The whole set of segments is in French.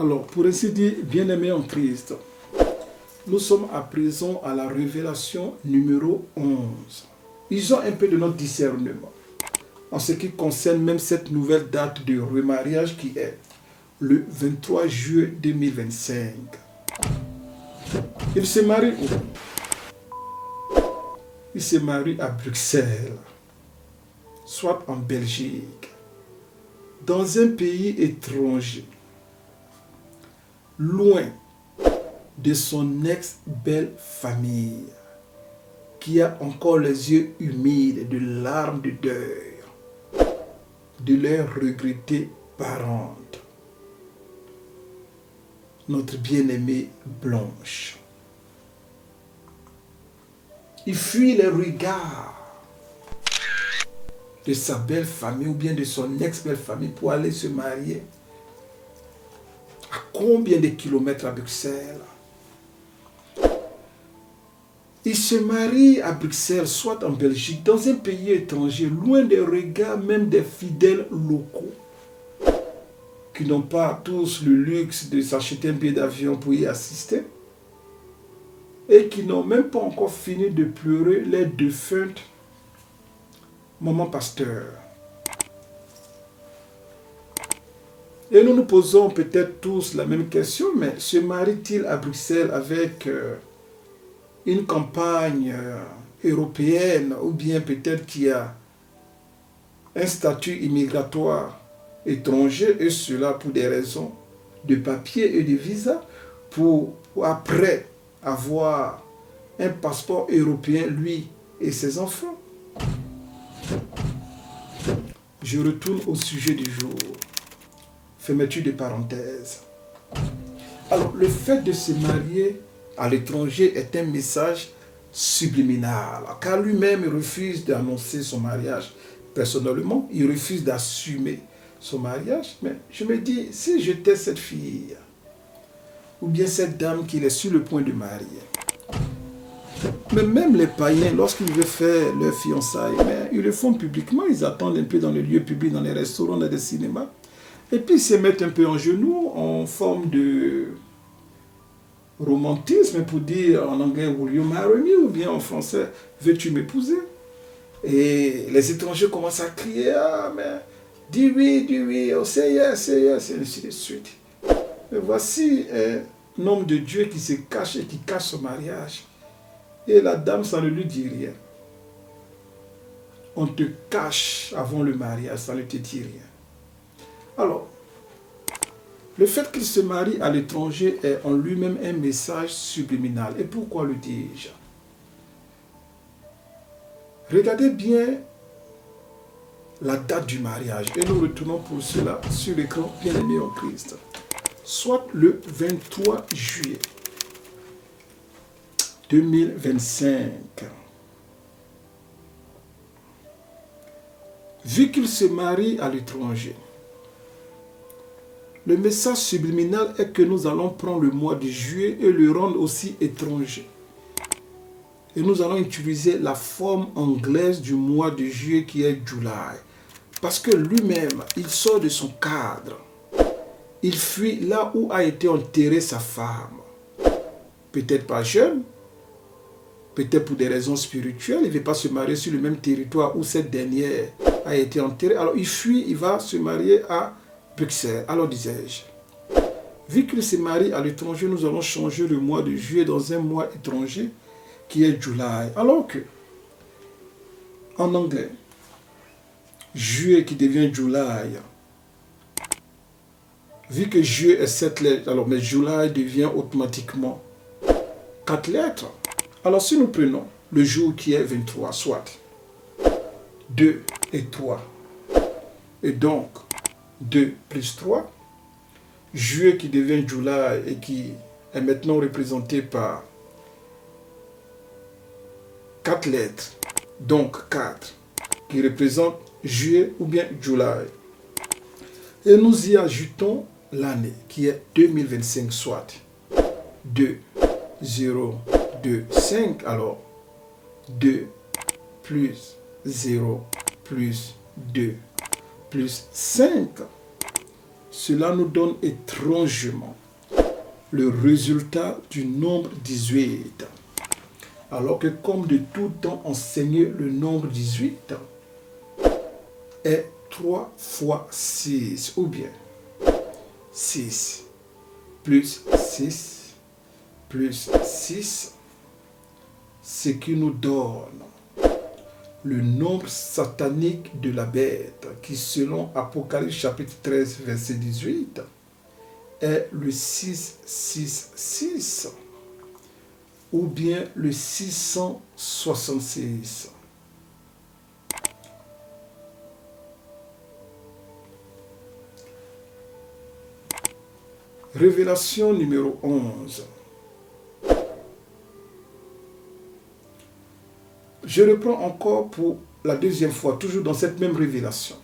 Alors, pour ainsi dire, bien-aimés en Christ, nous sommes à présent à la révélation numéro 11. Ils ont un peu de notre discernement en ce qui concerne même cette nouvelle date de remariage qui est le 23 juillet 2025. Ils se marient où? Ils se marient à Bruxelles, soit en Belgique, dans un pays étranger, loin de son ex-belle famille, qui a encore les yeux humides de larmes de deuil, de leurs regrettées parentes, notre bien-aimée Blanche. Il fuit les regards de sa belle famille ou bien de son ex-belle famille pour aller se marier. À combien de kilomètres à Bruxelles? Il se marie à Bruxelles, soit en Belgique, dans un pays étranger, loin des regards même des fidèles locaux, qui n'ont pas tous le luxe de s'acheter un billet d'avion pour y assister, et qui n'ont même pas encore fini de pleurer les défuntes maman pasteur. Et nous nous posons peut-être tous la même question, mais se marie-t-il à Bruxelles avec une campagne européenne ou bien peut-être qui a un statut immigratoire étranger et cela pour des raisons de papier et de visa pour après avoir un passeport européen lui et ses enfants. Je retourne au sujet du jour. Fermeture de parenthèse. Alors, le fait de se marier à l'étranger est un message subliminal, car lui-même refuse d'annoncer son mariage. Personnellement, il refuse d'assumer son mariage, mais je me dis, si j'étais cette fille, ou bien cette dame qu'il est sur le point de marier, mais même les païens, lorsqu'ils veulent faire leur fiançailles, mais ils le font publiquement, ils attendent un peu dans les lieux publics, dans les restaurants, dans les cinémas, et puis ils se mettent un peu en genoux en forme de romantisme pour dire en anglais will you marry me ou bien en français veux-tu m'épouser. Et les étrangers commencent à crier ah mais dis oui, oh say yes, et ainsi de suite. Mais voici un homme de Dieu qui se cache et qui cache son mariage. Et la dame, ça ne lui dit rien. On te cache avant le mariage, ça ne te dit rien. Alors, le fait qu'il se marie à l'étranger est en lui-même un message subliminal. Et pourquoi le dis-je? Regardez bien la date du mariage. Et nous retournons pour cela sur l'écran bien-aimé en Christ. Soit le 23 juillet 2025. Vu qu'il se marie à l'étranger, le message subliminal est que nous allons prendre le mois de juillet et le rendre aussi étranger. Et nous allons utiliser la forme anglaise du mois de juillet qui est July. Parce que lui-même, il sort de son cadre. Il fuit là où a été enterrée sa femme. Peut-être pas jeune, peut-être pour des raisons spirituelles. Il ne veut pas se marier sur le même territoire où cette dernière a été enterrée. Alors il fuit, il va se marier à Bruxelles. Alors disais-je, vu qu'il se marie à l'étranger, nous allons changer le mois de juillet dans un mois étranger qui est July. Alors que, en anglais, juillet qui devient July, vu que juillet est 7 lettres, alors mais July devient automatiquement 4 lettres. Alors si nous prenons le jour qui est 23, soit 2 et 3, et donc 2 plus 3, juillet qui devient July et qui est maintenant représenté par 4 lettres, donc 4, qui représente juillet ou bien July. Et nous y ajoutons l'année qui est 2025, soit 2, 0, 2, 5. Alors 2 plus 0 plus 2 plus 5, cela nous donne étrangement le résultat du nombre 18. Alors que comme de tout temps enseigné, le nombre 18 est 3 fois 6, ou bien 6 plus 6 plus 6, ce qui nous donne le nombre satanique de la bête, qui selon Apocalypse chapitre 13, verset 18, est le 666, ou bien le 666. Révélation numéro 11. Je reprends encore pour la deuxième fois, toujours dans cette même révélation.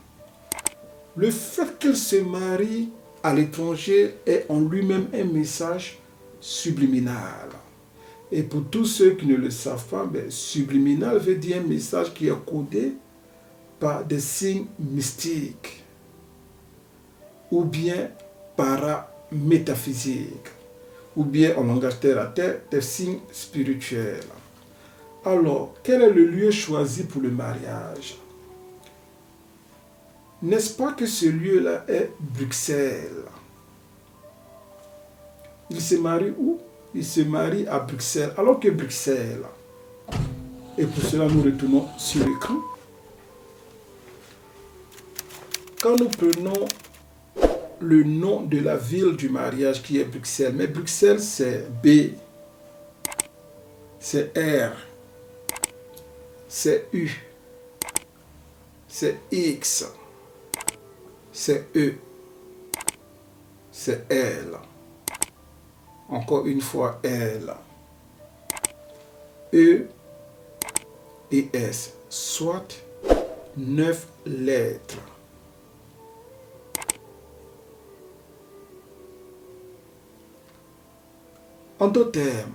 Le fait qu'elle se marie à l'étranger est en lui-même un message subliminal. Et pour tous ceux qui ne le savent pas, subliminal veut dire un message qui est codé par des signes mystiques ou bien paramétaphysiques, ou bien en langage terre à terre, des signes spirituels. Alors, quel est le lieu choisi pour le mariage? N'est-ce pas que ce lieu-là est Bruxelles? Il se marie où? Il se marie à Bruxelles. Alors que Bruxelles, et pour cela nous retournons sur l'écran. Quand nous prenons le nom de la ville du mariage qui est Bruxelles, mais Bruxelles c'est B, c'est R, c'est U, c'est X, c'est E, c'est L. Encore une fois L, E et S, soit 9 lettres. En d'autres termes,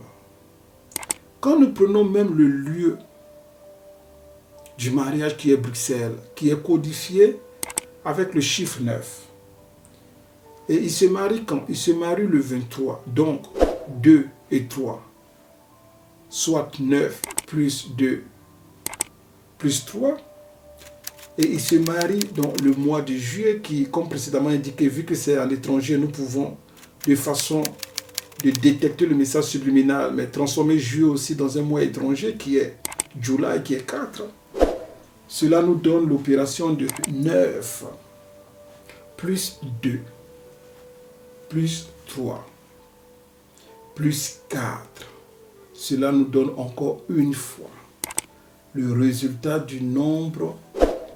quand nous prenons même le lieu du mariage qui est Bruxelles, qui est codifié avec le chiffre 9, et il se marie quand? Il se marie le 23, donc 2 et 3, soit 9 plus 2 plus 3, et il se marie dans le mois de juillet qui, comme précédemment indiqué, vu que c'est à l'étranger, nous pouvons de façon de détecter le message subliminal, mais transformer juillet aussi dans un mois étranger qui est July, qui est 4. Cela nous donne l'opération de 9 plus 2 plus 3 plus 4. Cela nous donne encore une fois le résultat du nombre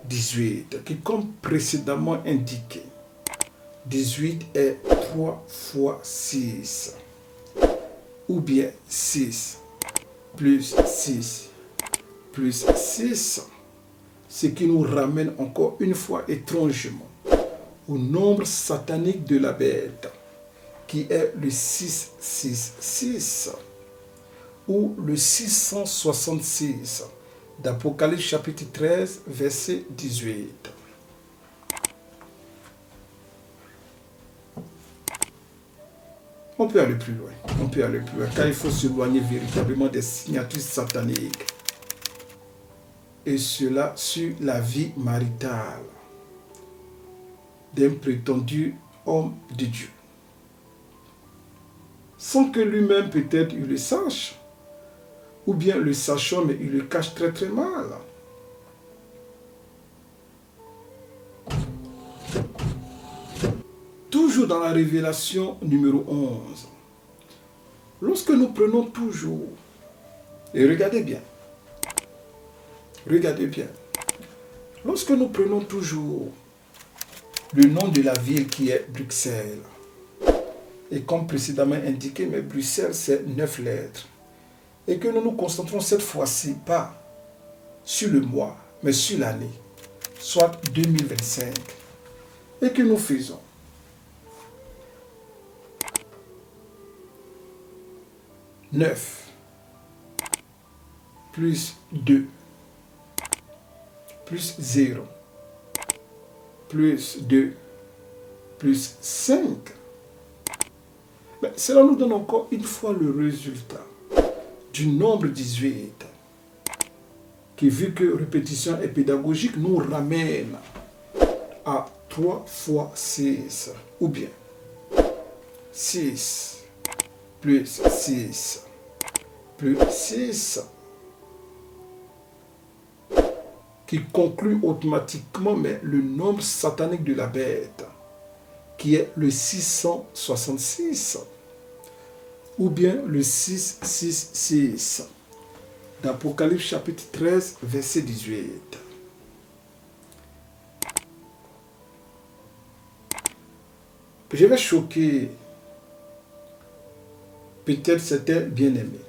18, qui comme précédemment indiqué, 18 est 3 fois 6, ou bien 6 plus 6 plus 6, ce qui nous ramène encore une fois étrangement au nombre satanique de la bête, qui est le 666 ou le 666 d'Apocalypse chapitre 13, verset 18. On peut aller plus loin, car il faut s'éloigner véritablement des signatures sataniques, et cela sur la vie maritale d'un prétendu homme de Dieu, sans que lui-même peut-être il le sache, ou bien le sachant, mais il le cache très très mal. Toujours dans la révélation numéro 11, lorsque nous prenons toujours, et regardez bien, lorsque nous prenons toujours le nom de la ville qui est Bruxelles, et comme précédemment indiqué, mais Bruxelles c'est 9 lettres, et que nous nous concentrons cette fois-ci pas sur le mois, mais sur l'année, soit 2025, et que nous faisons 9 plus 2 plus 0 plus 2 plus 5. Mais cela nous donne encore une fois le résultat du nombre 18, qui, vu que répétition est pédagogique, nous ramène à 3 fois 6, ou bien 6 plus 6 plus 6, qui conclut automatiquement mais le nombre satanique de la bête, qui est le 666, ou bien le 666, d'Apocalypse chapitre 13, verset 18. Je vais choquer peut-être certains bien-aimés.